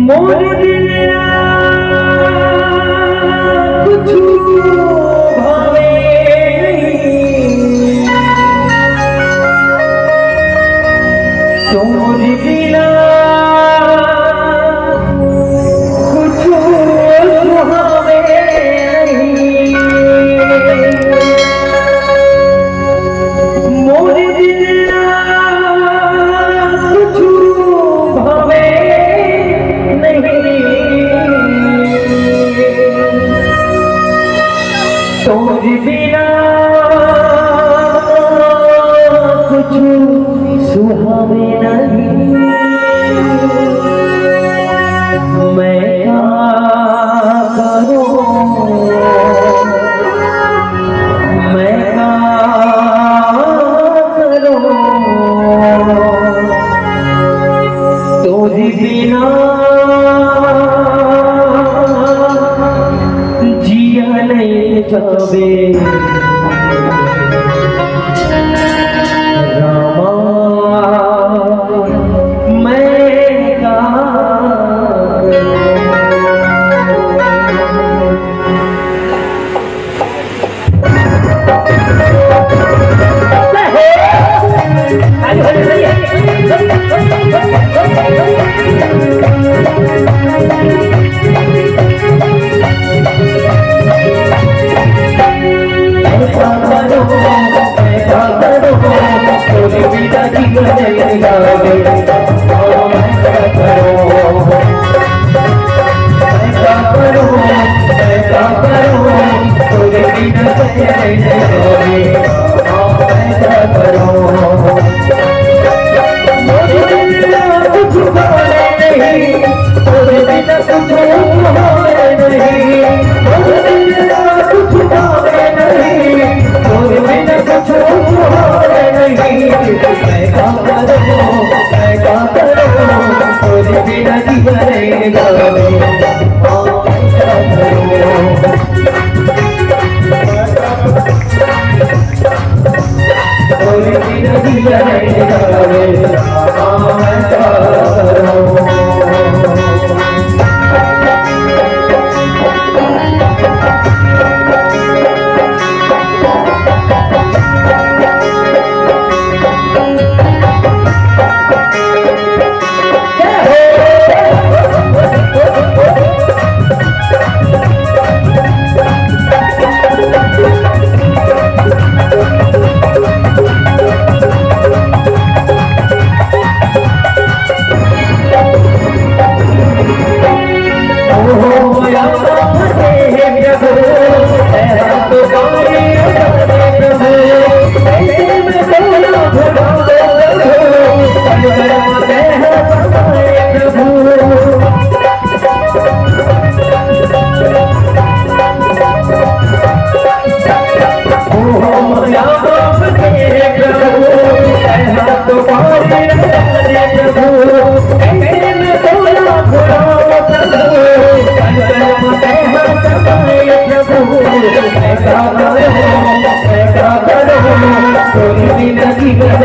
मोर दिलया कुछ भावे तोर बिना कुछ सुहावे मोर दिलया कुछ भावे तोर बिना कुछ सुहावे नहीं। मैं क्या करूं, मैं क्या करूं, तोर बिना जिया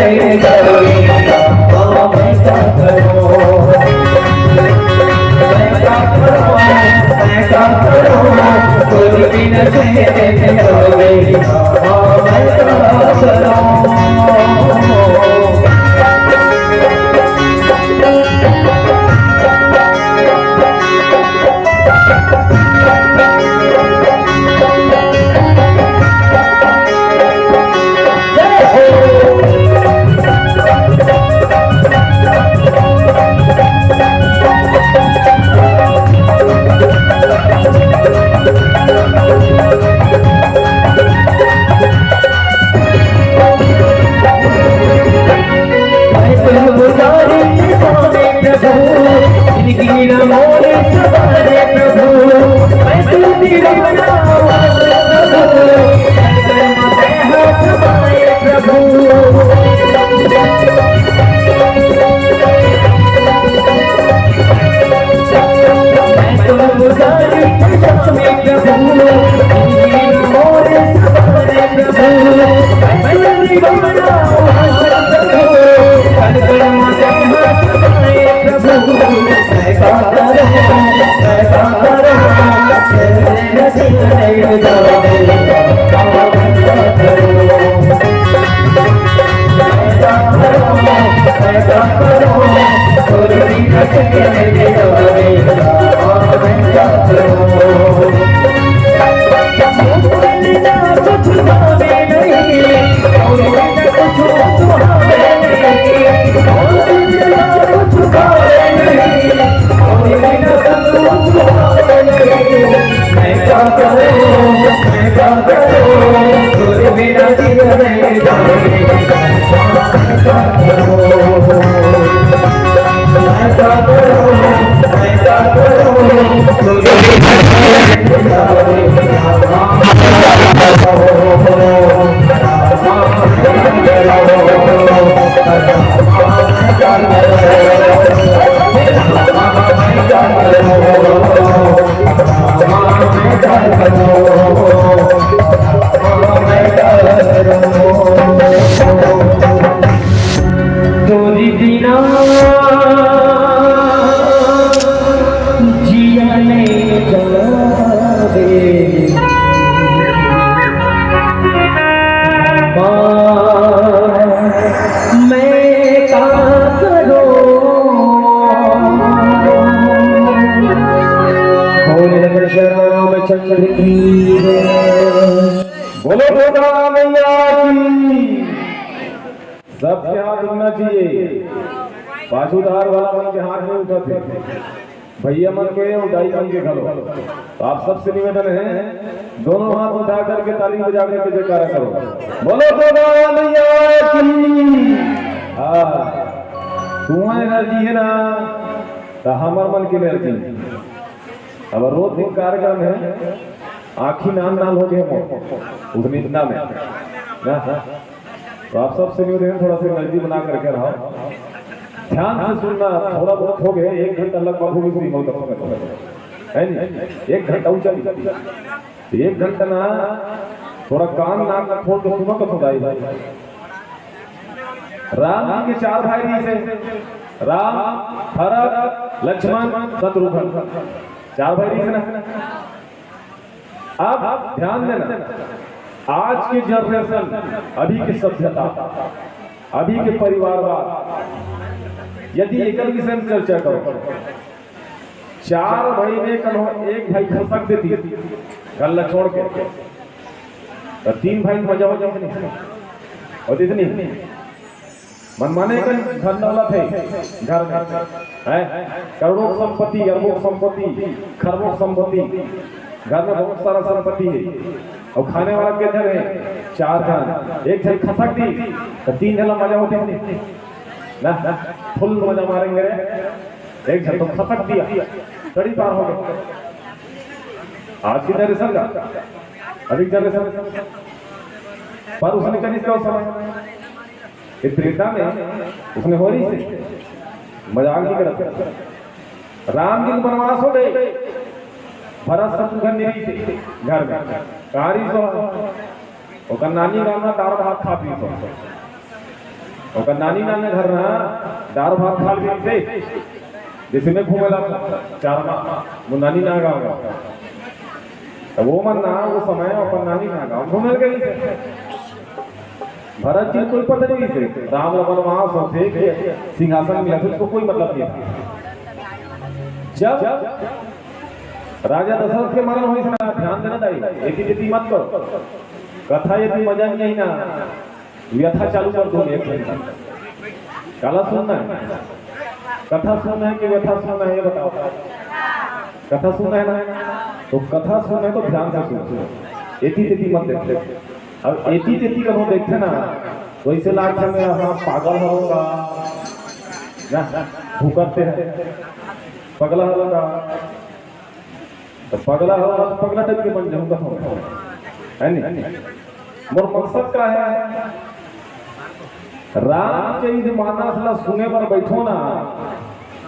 नहीं जावे। तोरी बिना जिया नहीं जावे मैं का करो रामचंद्र की बोलो भोला मैया की। सबके हाथ उठना चाहिए। पाछूदार वाला मन के हाथ में उठा थे, भैया मन के उठाई मन के खड़ो। तो आप सबसे निवेदन है दोनों हाथ उठा करके ताली बजा करके जयकारा करो। बोलो भोला मैया की। हाँ तुम्हारी एनर्जी है ना तो हमार मन की एनर्जी। अब रोज दिन कार्यक्रम है आखी नाम नाम हो गए उतनी इतना में ना। तो आप सबसे निवेदन थोड़ा सा एनर्जी बना करके रहो, ध्यान से सुनना। थोड़ा बहुत हो गए 1 घंटा लगभग होगी सुनी बहुत है नहीं। 1 घंटा ऊंचा 1 घंटा ना थोड़ा कान नाक का खोल के सुनो तो खुदाई भाई। राम जी के 4 भाई से राम भरत लक्ष्मण शत्रुघ्न 4 भाई थे ना। अब ध्यान देना आज के जनरेशन अभी के सभ्यता अभी के परिवारवाद यदि एक विषय में चर्चा करो 4 भाई में कल एक भाई खसक देती गल्ला छोड़ के तो 3 भाई मजा हो जाओ और इतनी मनमाने का घर वाला थे घर है करोड़ों संपत्ति अरबों संपत्ति खरबों संपत्ति घर में बहुत सारा संपत्ति है और खाने वाला कितने है 4 जन। एक जन खसक दी तो 3 जन मजा होती ना फुल मजा मारेंगे। एक जन तो खसक दिया कड़ी पार हो गए। आज की जनरेशन का अधिक जनरेशन पर उसने कहीं क्या समय त्रेता में उसने हो रही से मजाक नहीं करते। राम जी वनवास हो गए भरत शत्रुघ्न निरी थे घर में कारी सो ओकर नानी गांव में दार भात खा पी सो ओकर नानी नाने घर ना दार भात खा पी थे जैसे में घूमेला 4 माह वो नानी ना गांव तो वो मन ना वो समय अपन नानी ना गांव घूमे गई थे। भरत जी कोई पता नहीं थे राम वनवास होते सिंहासन मिला था उसको कोई मतलब नहीं था। जब राजा दशरथ के मरण हुई ना ध्यान देना चाहिए एती जेती मत करो कथा यदि मजा नहीं ना व्यथा चालू कर दो। एक काला सुनना है कथा सुनना है कि व्यथा सुनना है ये बताओ। कथा सुनना है ना तो कथा सुनना है तो ध्यान से सुनो एती जेती मत देखते। अब एती जेती करो देखते ना तो इसे लागते में हाँ पागल होगा ना भूकते हैं पगला होगा तो पगला हो पगला टाइप के बन जाऊंगा है नहीं। मोर मकसद का है राम चरित मानस सुने पर बैठो ना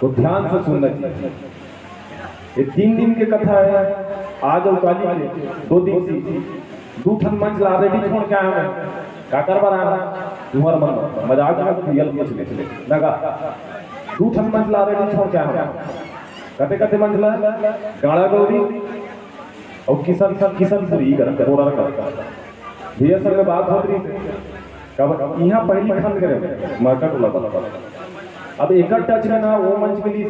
तो ध्यान से सुनना चाहिए। ये 3 दिन की कथा है आज और काली के 2 दिन से 2 ठन मंच ला रेडी छोड़ के आया मैं का करवा रहा तुम्हारा मन मजाक में रियल कुछ नहीं लगा 2 ठन मंच ला रेडी छोड़ के आया कते कते मंचला गाड़ा गौरी और किसान पूरी कर रोड़ा कर भैया सर में बात होत रही कब यहाँ पहली खंड करे मरकट वाला अब एक टच में ना वो मंच मिली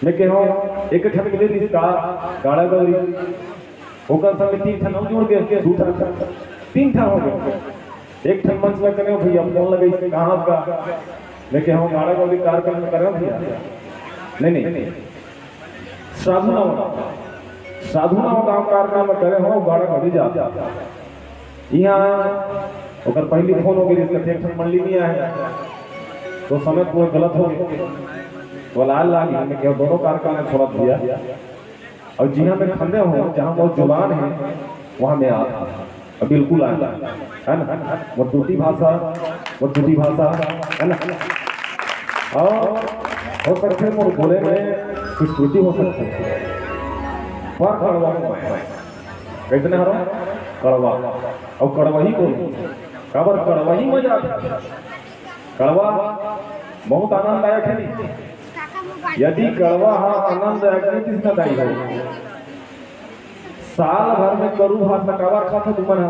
मैं कहो एक ठन मिले इसका गाड़ा गौरी होकर सब तीन ठन हम जुड़ गए दूसरा तीन ठन हो गए एक ठन मंच में कने भैया फोन लगे इसे कहां का मैं कहो गाड़ा गौरी कार्यक्रम में कर भैया नहीं साधु ना गांव कार्यक्रम में करे हो गाड़ा गौरी जा यहाँ ओकर पहली फोन हो गई इसका एक ठन मंडली में आया तो समय कोई गलत हो गया वो लाल लागी में क्या दोनों कार्यक्रम में छोड़ दिया और जहाँ में खंडे हो जहाँ बहुत जुबान है वहाँ में आता और बिल्कुल आता है ना वो टूटी भाषा है ना और हो सकते हैं बोले में कुछ त्रुटि हो सकती है पर कड़वा कैसे हरो कड़वा और कड़वा ही को खबर कड़वा ही मजा कड़वा बहुत आनंददायक है नहीं यदि कड़वा आनंददायक नहीं कृष्णदायी है साल भर में करू भात में काबर खाता तुमन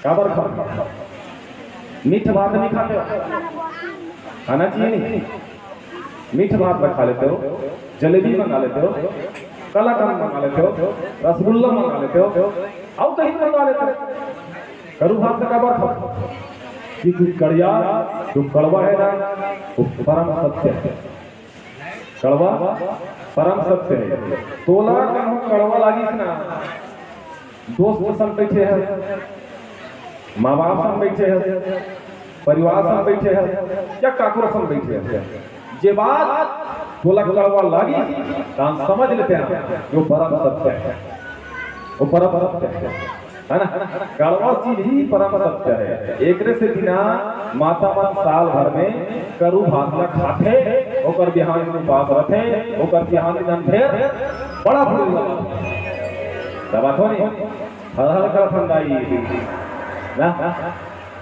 काबर खाता मीठ भात नहीं खाते खाना चाहिए नहीं मीठ भात में खा लेते हो जलेबी मंगा लेते हो कलाकंद मंगा लेते हो रसगुल्ला मंगा लेते हो और कहीं मंगा लेते हो करू भात में काबर खाता कि कड़िया जो कड़वा है ना वो परम सत्य है कड़वा परम सत्य है तोला कहूँ कड़वा लागी ना दोस्त संग बैठे हैं माँ बाप संग बैठे हैं परिवार संग बैठे हैं या काकुर संग बैठे हैं जे बात तोला कड़वा लागी तो समझ लेते हैं जो परम सत्य है वो परम सत्य है ना कड़वा चीज ही परम सत्य है एक से बिना माता मन साल भर में करू भात में खाते ओकर बिहान में बात रखे ओकर बिहान दिन ढेर बड़ा फूल बात हो नहीं हर का ठंडाई ना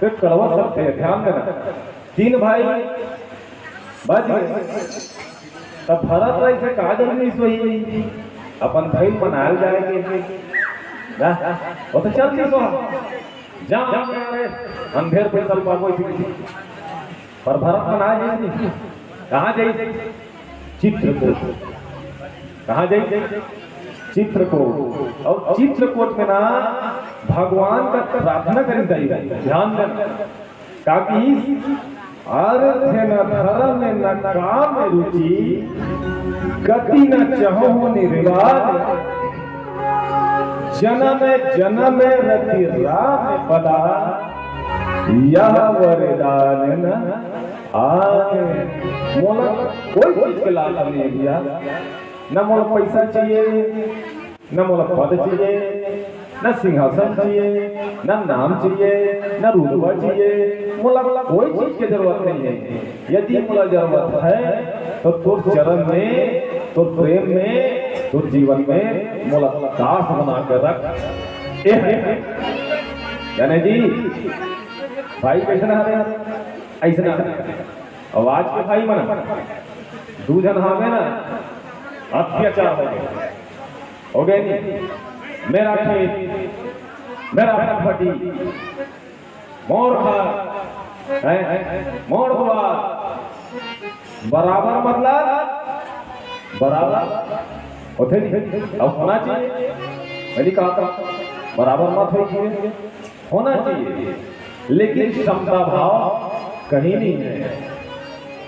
तो कड़वा सत्य है ध्यान देना तीन भाई बच गए तब भरत रही से काजल नहीं सोई अपन भाई मनाल जाएंगे वो तो चलती सो अंधेर पे चल पाओ पर भरत मनाए नहीं कहाँ जाइए चित्रकूट कहाँ जाइए चित्रकूट और चित्रकूट में ना भगवान का प्रार्थना करी जाइए ध्यान देना ताकि अर्थ न धर्म न काम में रुचि गति न चहो निर्वाद जन्म रति राम पदा यह वरदान न आए मोला कोई चीज के लाल नहीं दिया न मोला पैसा चाहिए न मोला पद चाहिए न सिंहासन चाहिए न नाम चाहिए न रुतबा चाहिए मोला कोई चीज की जरूरत नहीं है यदि मोला जरूरत है तो तुर चरण में तो प्रेम में तो जीवन में मोला दास बना कर रख यानी जी भाई कैसे ना ऐसे ना आवाज के भाई मना दूजन हमें ना अत्याचार हो गए नहीं मेरा खेत मेरा फटी मोर खा मोर हुआ बराबर मतलब बराबर होते नहीं अब होना चाहिए मैंने कहा था बराबर मत हो होना चाहिए लेकिन समता भाव कहीं नहीं है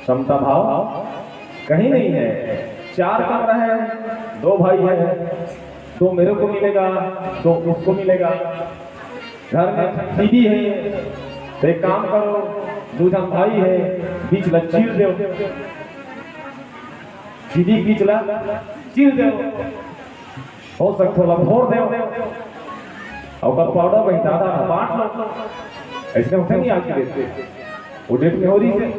समता भाव कहीं नहीं है चार कमरा है दो भाई है तो मेरे को मिलेगा तो उसको मिलेगा घर में दीदी है तो एक काम करो दूसरा भाई है बीच ला चीर दो दीदी बीच ला चीर दो हो सकता है फोड़ दो और पाउडर वही दादा बांट लो ऐसे होते नहीं आज की डेट वो डेट में हो रही है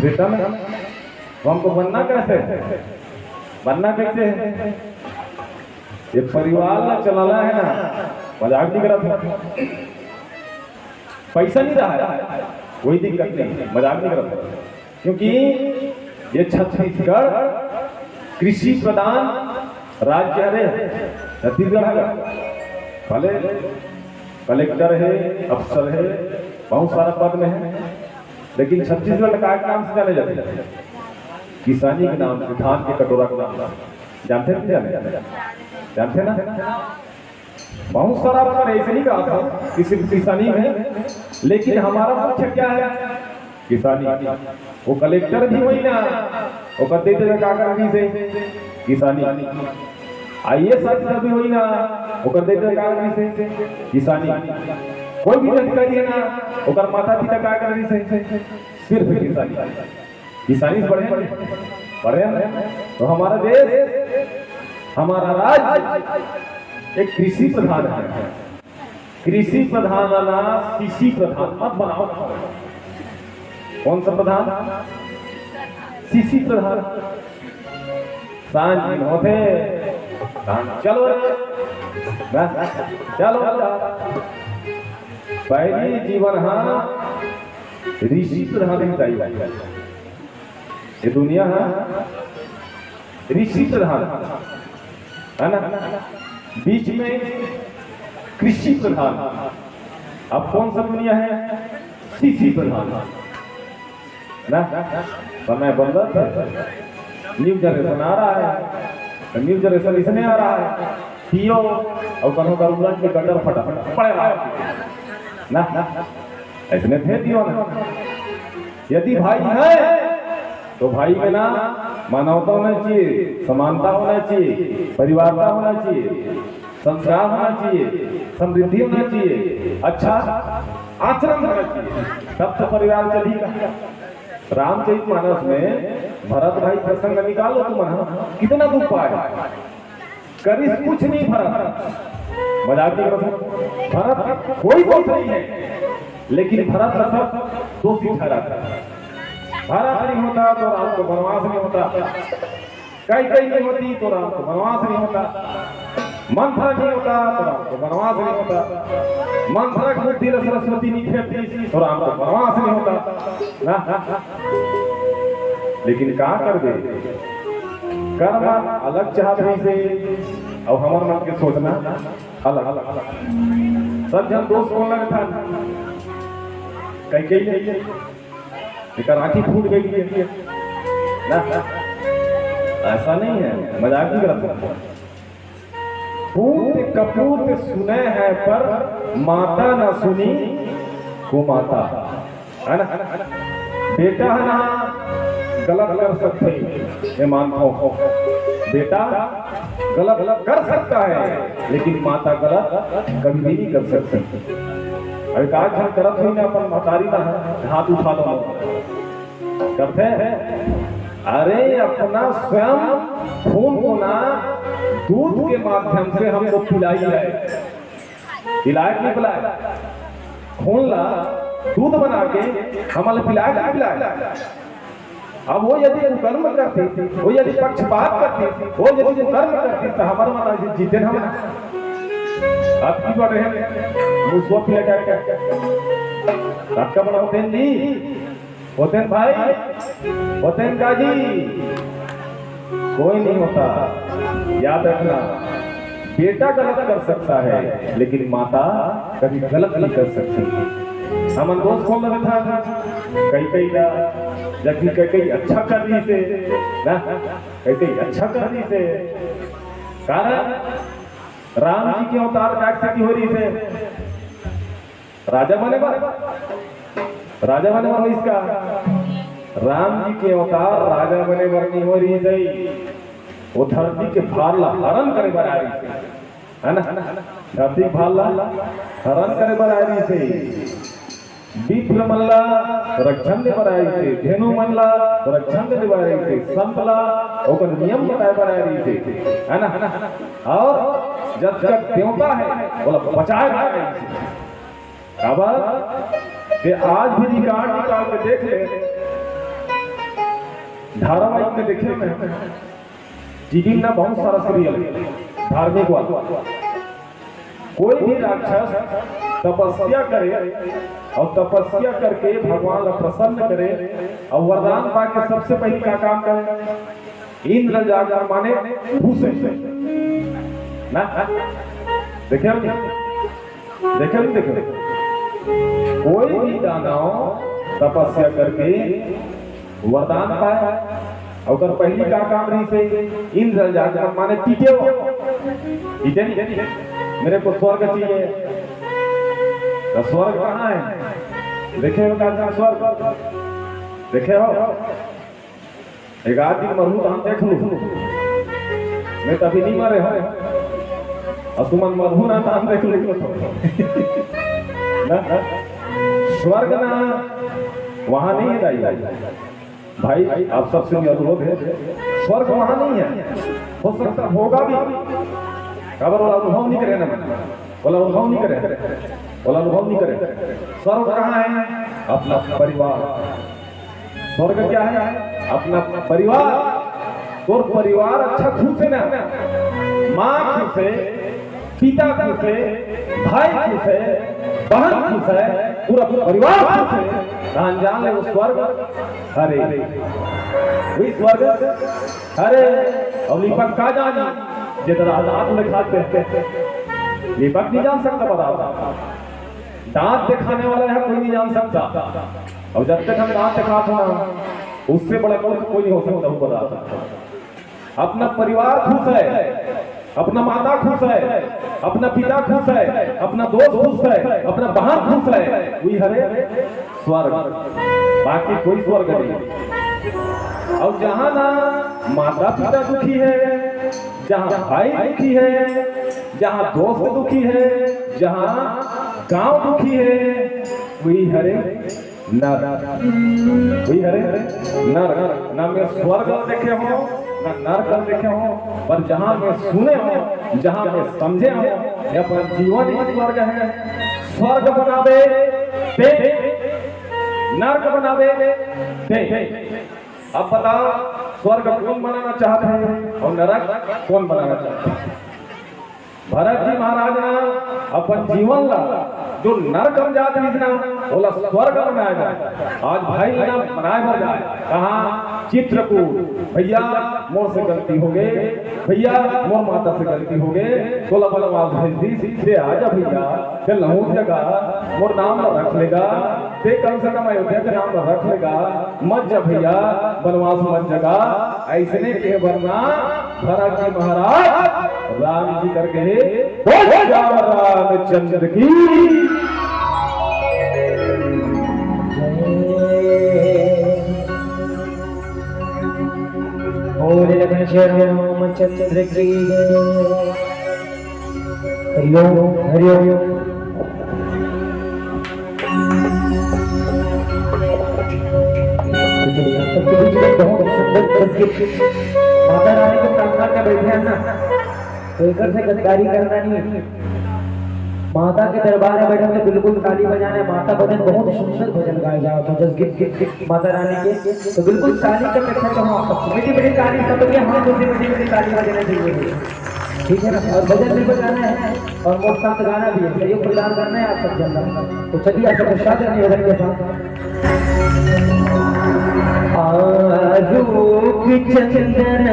बेटा में तो हमको बनना कैसे है ये परिवार ना चलाना है ना मजाक नहीं करा पैसा नहीं रहा है कोई दिक्कत नहीं मजाक नहीं करा क्योंकि ये छत्तीसगढ़ कृषि प्रधान राज्य है छत्तीसगढ़ है भले कलेक्टर है अफसर है बहुत सारा पद में है लेकिन छत्तीसगढ़ का नाम से जाने जाते हैं, किसानी के नाम से, धान के कटोरा के नाम से। जानते हैं जाने जानते ना, बहुत सारा बार ऐसे नहीं कहा था किसी किसानी में, लेकिन हमारा मुख्य क्या है? किसानी। वो कलेक्टर भी वही ना, वो करते थे कागजी से किसानी। IAS अफसर भी वही ना, वो करते थे कागजी से किसानी। कोई भी अधिकारी है ना, वो कर माता पिता कागजी से सिर्फ किसानी। किसानी से बढ़े तो हमारा देश, हमारा राज्य एक कृषि प्रधान है। कृषि प्रधान वाला कृषि प्रधान मत बनाओ। कौन सा प्रधान? कृषि प्रधान। सांझ होते चलो चलो पहली जीवन ऋषि प्रधान चाहिए। ये दुनिया है ऋषि प्रधान है ना, बीच में कृषि प्रधान। अब कौन सा दुनिया है? कृषि प्रधान ना। समय बदल रहा है, न्यू जनरेशन आ रहा है, न्यू जनरेशन इसमें आ रहा है पियो और कहो का उलट के गटर फटा पड़े रहा ना, इसमें भेज दियो ना। यदि भाई है तो भाई में ना मानवता होना चाहिए, समानता होना चाहिए, परिवारता होना चाहिए, संस्कार होना चाहिए, समृद्धि होना चाहिए, अच्छा आचरण होना चाहिए, तब तो परिवार चलेगा। रामचरितमानस में भरत भाई प्रसंग निकालो तुम, कितना दुख पाए, करिस कुछ नहीं भरत, मजाक नहीं करो। भरत कोई दोष नहीं है, लेकिन भरत का सब दोषी ठहराता है। भरत नहीं होता तो राम को वनवास नहीं होता, कई नहीं होती तो राम को वनवास नहीं होता, मंथरा नहीं होता तो राम को वनवास नहीं होता, मंथरा की बुद्धि सरस्वती नहीं खेलती तो राम को वनवास नहीं होता ना। लेकिन क्या कर दे, कर्म अलग चाहते से और हमारे मन के सोचना अलग अलग। सब जन दोस्त बोलना था कई नहीं, राखी फूट गई ना, ऐसा नहीं है, मजाक नहीं करता। पूत कपूत सुने हैं पर माता न सुनी कुमाता है ना। बेटा है ना गलत कर सकते, ये मानता हूं, बेटा गलत कर सकता है लेकिन माता गलत कभी भी नहीं कर सकती। अभी काज हम करत हुई ना, अपन महतारी ना हाथ उठा दो करते हैं। अरे अपना स्वयं खून को ना दूध के माध्यम से हमको पिलाई है, पिलाए नहीं पिलाए, खून ला दूध बना के हमारे पिलाए नहीं पिलाए। अब वो यदि कर्म करती, वो यदि पक्षपात करती, वो यदि कर्म करती तो हमारे माता जीते हम आपकी बात है। मुझको पिला आपका बड़ा होते हैं जी, होते हैं भाई, होते हैं काजी, कोई नहीं होता। याद रखना, बेटा गलत कर सकता है लेकिन माता कभी गलत नहीं कर सकती। हम दोस्त खोल रहा था कई जबकि कई अच्छा करनी से ना, कई अच्छा करनी से, कारण राम जी के अवतार काटती हो रही थे, राजा बने इसका राम जी के अवतार राजा बने बरनी हो रही थी। वो धरती के भाला हरण करे बना रही थी, है ना, धरती भाला हरण करे बना रही थी। विप्र मल्ला रक्षण दे बनाई थी, धेनु मल्ला रक्षण दे बनाई थी, संतला ओकर नियम बताए बनाई रही थी, है ना। और जब तक देवता है बोला बचाए रही थी। अब आज भी रिकॉर्ड निकाल के देख ले, धारावाहिक में देखे में टीवी में बहुत सारा सीरियल धार्मिक वाला, कोई भी राक्षस तपस्या करे और तपस्या करके भगवान को प्रसन्न करे और वरदान पाके सबसे पहले क्या काम करे? इंद्र जागर माने भूसे ना, देखे कोई भी दानव तपस्या करके वरदान पाए। और पहली का काम रही से इंद्र जाकर माने टीके नहीं, मेरे को स्वर्ग चाहिए। तो स्वर्ग कहाँ है? देखे हो का स्वर्ग देखे हो? एक आदमी मरू तो हम देख लू, मैं कभी नहीं मरे हो और तुम मरहू ना तो हम देख लू। स्वर्ग ना वहां नहीं है भाई, आप सबसे अनुरोध है, स्वर्ग वहां नहीं है। हो सकता होगा भी, खबर वाला अनुभव नहीं करे ना, बोला अनुभव नहीं करे, बोला अनुभव नहीं करे। स्वर्ग कहाँ है? अपना परिवार। स्वर्ग क्या है? अपना परिवार। तो परिवार अच्छा खुश है ना, माँ खुश है, पिता खुश है, भाई खुश है, बहन खुश है, पूरा परिवार खुश है। जान ले वो स्वर्ग हरे, वही स्वर्ग हरे। और दीपक का जानी जितना आजाद में खाते हैं, दीपक नहीं जान सकता बता, दांत दिखाने वाला है कोई नहीं जान सकता। और जब तक हम दांत दिखाते ना, उससे बड़ा कोई नहीं हो सकता वो बता। अपना परिवार खुश है, अपना माता खुश है, अपना पिता खुश है, अपना दोस्त खुश है, अपना बहन खुश है, वही हरे स्वर्ग। बाकी कोई स्वर्ग नहीं। और जहां ना माता पिता दुखी है, जहां भाई दुखी है, जहां दोस्त दुखी है, जहां गांव दुखी है, वही हरे नर, वही हरे नर। ना में स्वर्ग देखे हो ना नरक देखे हो, पर जहां में सुने हो, जहां में समझे हो, यह पर जीवन ही स्वर्ग है। स्वर्ग बनावे दे, नरक बनावे दे। अब बताओ स्वर्ग कौन बनाना चाहते हैं और नरक कौन बनाना चाहते हैं? भरत जी महाराज ने अपन जीवन ला जो नरक हम जाते हैं बोला स्वर्ग बनाया जाए। आज भाई ना बनाए भर जाए। कहाँ? चित्रकूट। भैया मोर से गलती हो गई, भैया मोर माता से गलती हो गई, बोला बोला आवाज भेज दी, सीधे आ जा भैया, फिर लहू जगह मोर नाम ना रख लेगा, ते कम से कम अयोध्या के नाम ना रख लेगा, मत जा भैया बनवास मत जगा। ऐसने के वरना भरत जी महाराज राम जी करके रामचंद्र की बोले रामचंद्र की हरिओम हरिओम। माता रानी को प्रार्थना कर बैठे हैं ना, तो इधर से गद्दारी करना नहीं। माता के दरबार में बैठे तो बिल्कुल ताली बजाने, माता भजन बहुत सुंदर भजन गाए जाओ तो जस गिफ्ट माता रानी के, तो बिल्कुल ताली का अपेक्षा करो आप। मीठी मीठी ताली सब के हाथ दूसरी मीठी ताली बजाना चाहिए, ठीक है ना। और भजन भी बजाना है और मोट शांत गाना भी है, सहयोग प्रदान करना है आप सब जन। तो चलिए आप सबको शादी निवेदन के साथ आरूप चंदन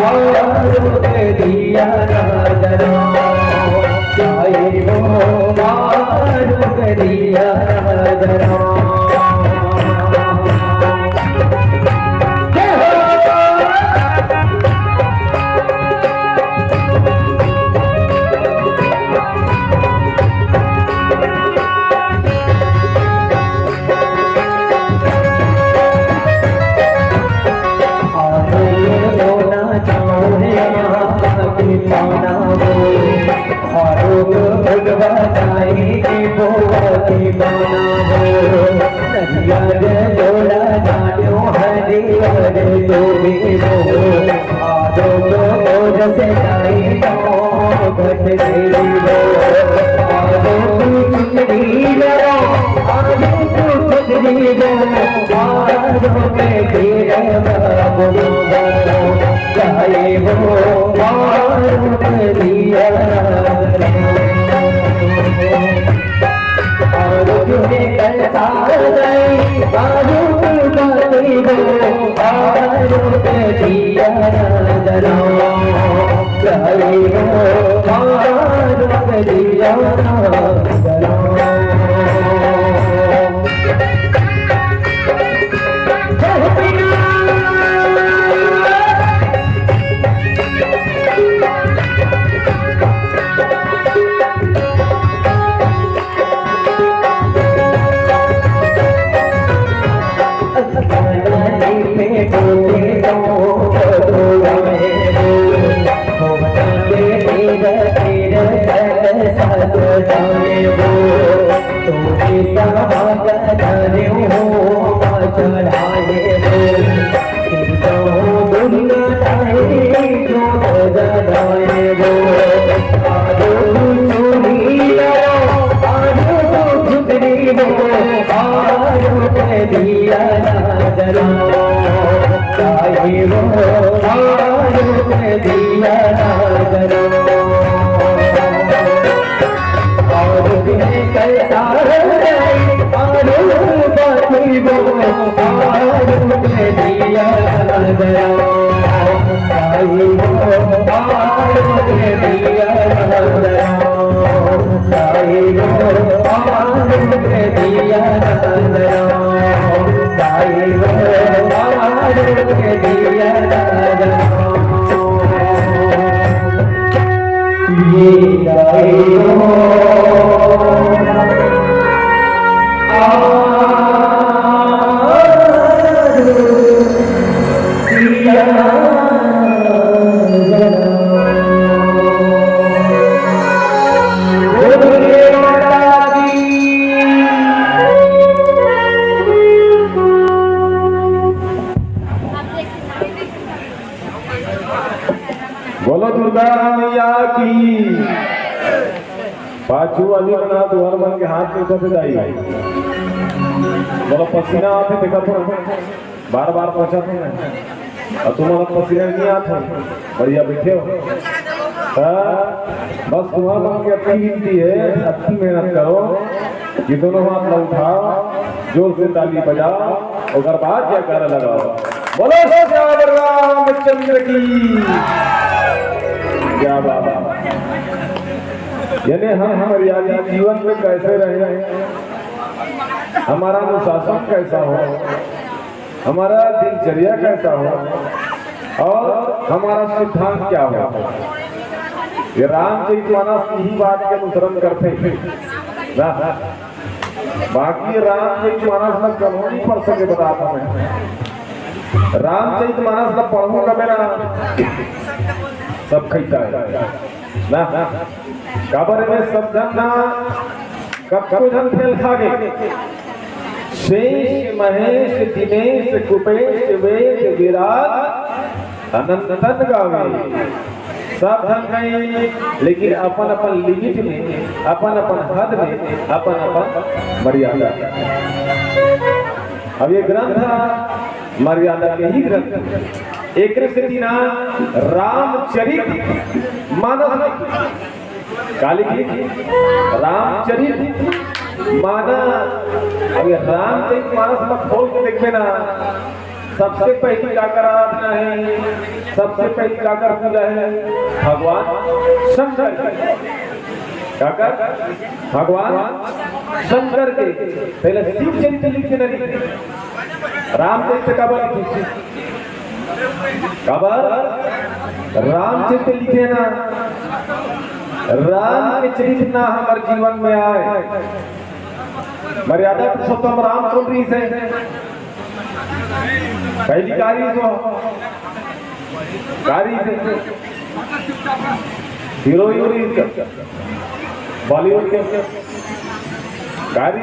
मारो के दिया राजना चाहे वो मारो के दिया राजना बोलो दुर्गा मैया की। पाछू वाली बना द्वार बन के हाथ में सब जाई बोलो पसीना आते देखा तो बार बार पहुंचा तो नहीं और तुम्हारा पसीना नहीं आता बढ़िया बैठे हो बस तुम्हारा की अपनी गिनती है अच्छी मेहनत करो ये दोनों हाथ ला उठाओ जोर से ताली बजाओ और बाद जयकारा लगाओ बोलो श्याम रामचंद्र की। क्या बात यानी हम हरियाली जीवन में कैसे रहे, हमारा अनुशासन कैसा हो, हमारा दिनचर्या कैसा हो और हमारा सिद्धांत क्या हो। ये रामचरितमानस की ही बात के अनुसरण करते थे बाकी रामचरितमानस में कभी नहीं पढ़ सके बताता मैं। रामचरितमानस में पढ़ूंगा मेरा सब खैता है ना काबर में सब जनना कब जन फेल खागे शेष महेश दिनेश कुपेश वेद विराट अनंतन गावे सब धन गए लेकिन अपन अपन लिमिट में अपन अपन हद में अपन अपन मर्यादा। अब ये ग्रंथ मर्यादा के ही ग्रंथ एक ना रामचरित मानस काली की रामचरित माना। अब रामचरित मानस में खोल के देखते ना सबसे पहले क्या कराना है सबसे पहले काकर पूजा है भगवान शंकर की। काकर भगवान शंकर के पहले शिव चरित्र लिखे नहीं, रामचरित्र कबर रामचरित्र लिखे ना, राम के चरित्र ना हमारे जीवन में आए। मर्यादा पुरुषोत्तम राम बोल रही से पहली कारी से हीरोइन बॉलीवुड के कारी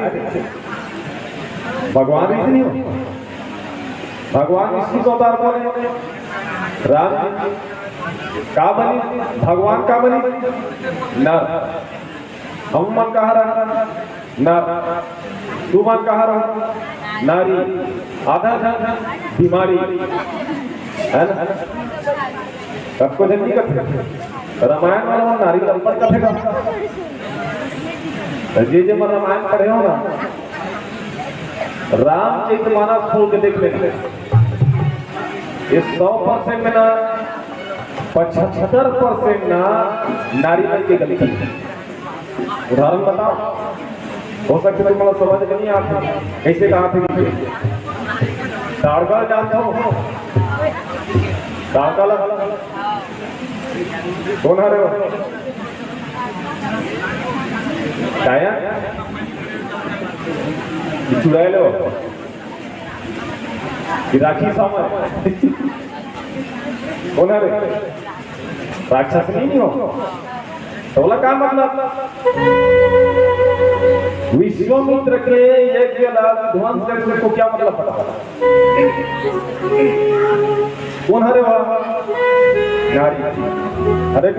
भगवान भी नहीं हो, भगवान विष्णु को अवतार बोले, राम का बनी, भगवान का बनी नर, हम मन कहा रहा नर, तू मन कहा रहा नारी, आधा बीमारी है ना। सबको जल्दी करते रामायण वाला नारी लंबन कथेगा जे मन रामायण पढ़े हो ना, रामचरित मानस खोल के देख लेते, ये 100% में ना 75% ना नारी की गलती। उदाहरण बताओ, हो सकता है तुम्हारा समझ नहीं आती कैसे कहा थे ताड़का जानते हो, ताड़का कौन है रे क्या चुराए लो राखी सामान कौन है रे राक्षस नहीं हो तो बोला क्या मतलब विश्वामित्र के यज्ञ ध्वंस करने को क्या मतलब पता कौन हरे वाला नारी हरे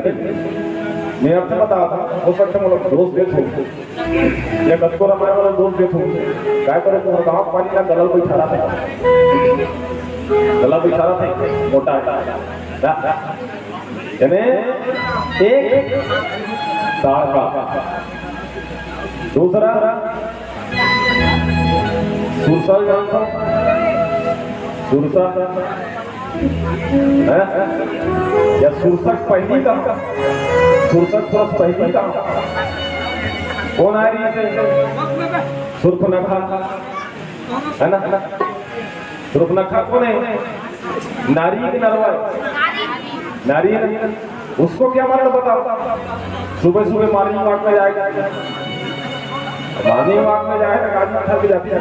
मैं आपसे बता था हो सकता है मतलब दोस्त देख हो या कद को रामायण वाला दोस्त देख हो क्या करो तुम गाँव पानी का गलल को इशारा था, गला को इशारा था मोटा यानी एक ताड़का, दूसरा सुरसा जानता सुरसा या सुरसक पहली का सुरसक प्लस पहली का कौन आ रही है सुर्पनखा है ना, सुर्पनखा कौन है नारी की नरवा नारी है, उसको क्या मतलब बताओ। सुबह सुबह मॉर्निंग वॉक में जाएगा, मॉर्निंग वॉक में जाए गाड़ी उठा के जाती है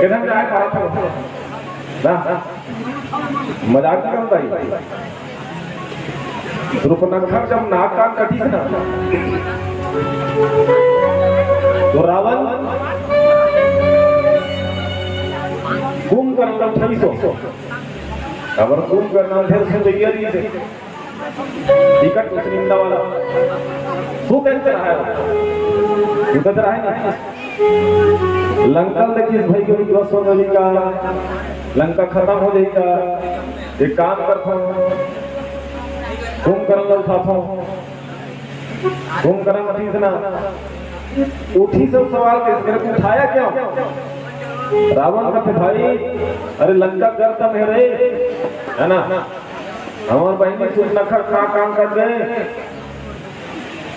किधर जाए ना मजाक नहीं करता ही। सुर्पनखा जब नाक कान कटी थी ना तो रावण कुंभकर्ण ठगी सो खबर कुंभकर्ण ढेर से तैयारी से टिकट निंदा वाला तू कैसे रहा है उधर रहा है ना लंका देखिए भाई के विश्वास हो जाएगा, लंका खत्म हो जाएगा। एक काम करता हूँ कुंभकर्ण उठाता हूँ, कुंभकर्ण उठी ना उठी सब सवाल कैसे मेरे को उठाया क्यों? रावण कहते भाई अरे लंका करता मेरे है ना, हमारे बहन सुन नखर का काम कर गए,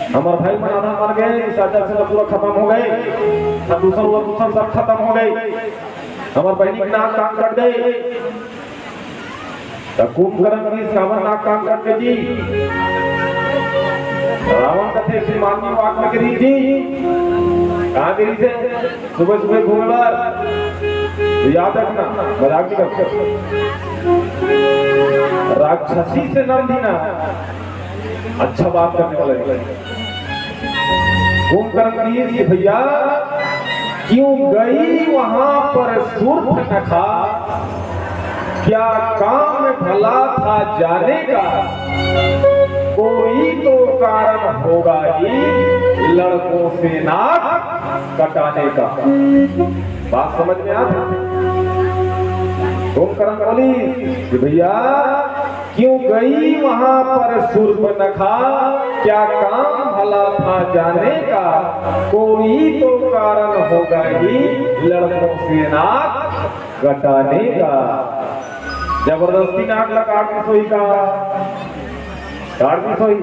हमारे भाई मनाना मर गए, साजा से पूरा खत्म हो गए, दूसरा सब खत्म हो गए, हमारे बहनी के नाक काम कर गए। कुंभकर्ण की रावण नाक काम करके जी रावण कथे श्री मानवी वाक में गिरी जी कहाँ गिरी से सुबह सुबह घूमे बार तो याद रखना मजाक नहीं करते राक्षसी से नम दीना अच्छा बात करने वाले कुंभकर्ण की भैया क्यों गई वहां पर शूर्पनखा, क्या काम में भला था जाने का, कोई तो कारण होगा ही लड़कों से नाक कटाने का। बात समझ में आती? कुंभकर्ण बोली कि भैया क्यों गई वहां पर शूर्पनखा, क्या काम भला था जाने का, कोई तो कारण होगा ही लड़कों से नाक कटाने का। जबरदस्ती नाक लगा काट दी सोई का, काट दी सोई।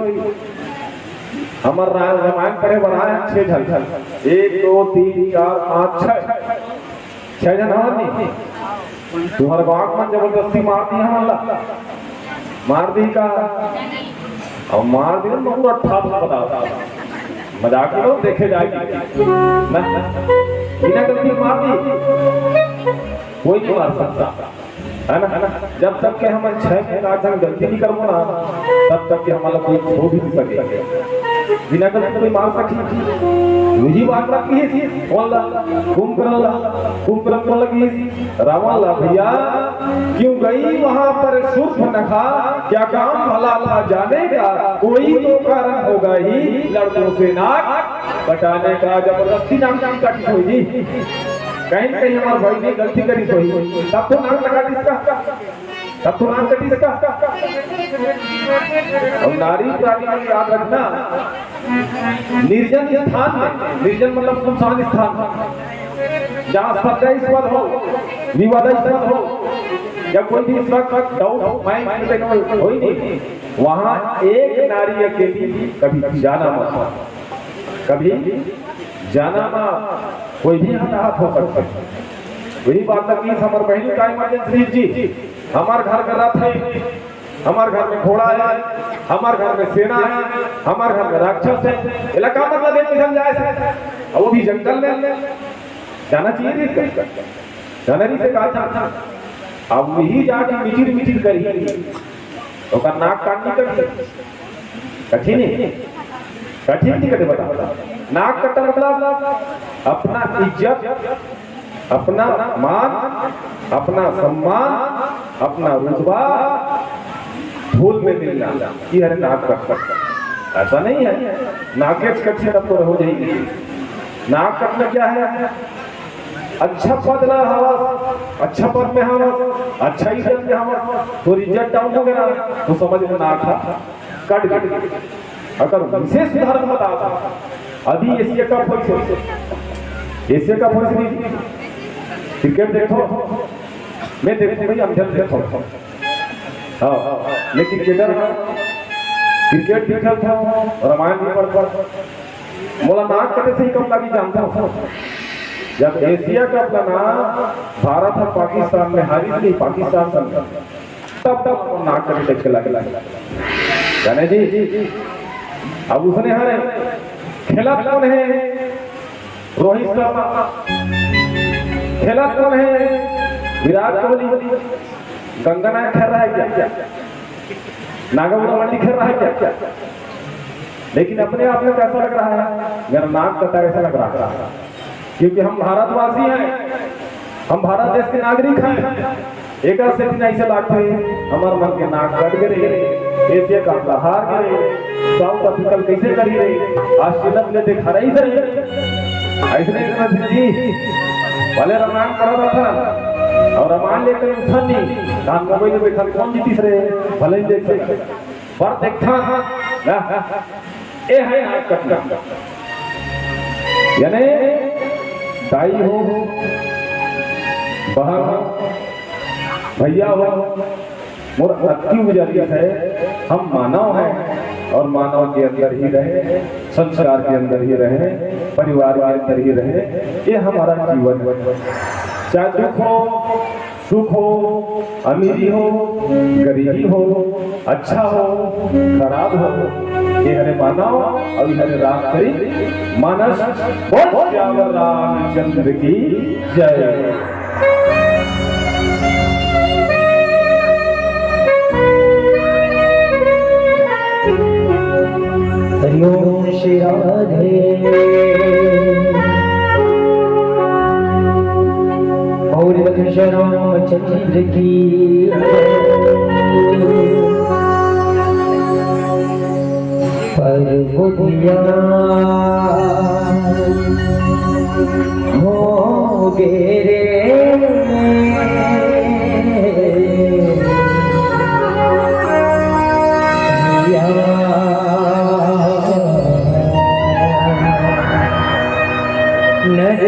हमर रामायण पढ़े बनाए 6 झल, 1 2 3 4 5 6 जन हमार नहीं। तुम्हारे बाग में जबरदस्ती मार दी हमला, मार दी का, और मार दी ना पूरा ठाप बता, मजाक लो देखे जाएगी ना, बिना गलती मार दी कोई नहीं मार सकता है ना। जब तक के हम 6 गलती नहीं करो ना, तब तक के हमारा कोई हो भी नहीं सके, बिना गलती कोई मार सकी। मुझे बात रखी है बोला कुंभकर्ण लगी रावण ला भैया क्यों गई वहां पर शूर्पणखा, क्या काम भला था जाने का, कोई तो कारण होगा ही लड़कों से नाक कटाने का। जबरदस्ती नाक काटी हुई कहीं कहीं हमारे भाई ने गलती करी सोई, तब तो नाक लगा इसका, तब तो नाक कटी इसका। और नारी प्राणी में याद रखना, निर्जन स्थान में, निर्जन मतलब सुनसान स्थान जहाँ सत्यास्पद हो, विवादास्पद हो, या कोई भी डाउट हो ही नहीं, वहाँ एक नारी अकेली कभी जाना मत, कभी जाना मत, कोई भी हताहत हो सकता है। वही बात है कि हमारे बहनी का इमरजेंसी जी, हमारे घर का रथ है, हमारे घर में घोड़ा है, हमारे घर में सेना है, हमारे घर में राक्षस है, इलाका मतलब एक निकल जाए और वो भी जंगल में जाना चाहिए, जाना नहीं से कहा था। अब वही जाके मिचिर मिचिर करी तो का नाक काटनी कभी कठिन नहीं, कठिन नहीं कटे बता। नाक कटा मतलब अपना इज्जत, अपना मान, अपना सम्मान, अपना रुतबा धूल में मिलना, ये है नाक कट। ऐसा नहीं है नाके कट से तब तो हो जाएगी। नाक कटना क्या है, अच्छा पद ला हवस, अच्छा पद में हवस, अच्छा इज्जत में हवस, तो इज्जत डाउन हो गया तो समझ में नाक कट गई। अगर विशेष उदाहरण बताता, अभी Asia cup Asia cup cricket देखो, मैं देखो भाई अंधेर देखो, हाँ मैं क्रिकेटर क्रिकेट देखा था, रामायण भी पढ़ बोला नाक कटे से ही कम लगी जानता हूँ। जब एशिया कप का नाम भारत और पाकिस्तान में हारी थी, पाकिस्तान तब तब नाक कटे से लगे जाने जी। अब उसने हारे, खेला कौन है, रोहित शर्मा, खेला कौन है, विराट कोहली, गंगनायक खेल रहा है क्या, नागाउड़ा मंडी खेल रहा है क्या। लेकिन अपने आप में कैसा लग रहा है, मेरा नाक कटा ऐसा लग रहा है, क्योंकि हम भारतवासी हैं, हम भारत देश के नागरिक हैं। एक से नहीं से लागते हमारे मन के नाक कट गए, एशिया का हार गए, साउथ अफ्रीकन कैसे करी रही, ऑस्ट्रेलिया में देखा रही सर ऐसे भले रामायण पढ़ा था और रामायण लेकर उठा नहीं, कान मोबाइल में बैठा कौन जीतीस रहे, भले ही देख सकते पर देखा ए है नाक कटना। यानी दाई हो, बहन हो, भैया हो, मोर अति गुजरिया है, हम मानव हैं और मानव के अंदर ही रहे, संस्कार के अंदर ही रहे, परिवार के अंदर ही रहे, ये हमारा जीवन। चाहे दुख हो, सुख हो, अमीरी हो, गरीबी हो, अच्छा हो, खराब हो, ये हरे मानव और ये हरे रामचरित मानस बोल श्यावर रामचंद्र की जय। हरिओम श्री राधे। गौरी कृष्ण रामचंद्र की परबुदिया हो गेरे नर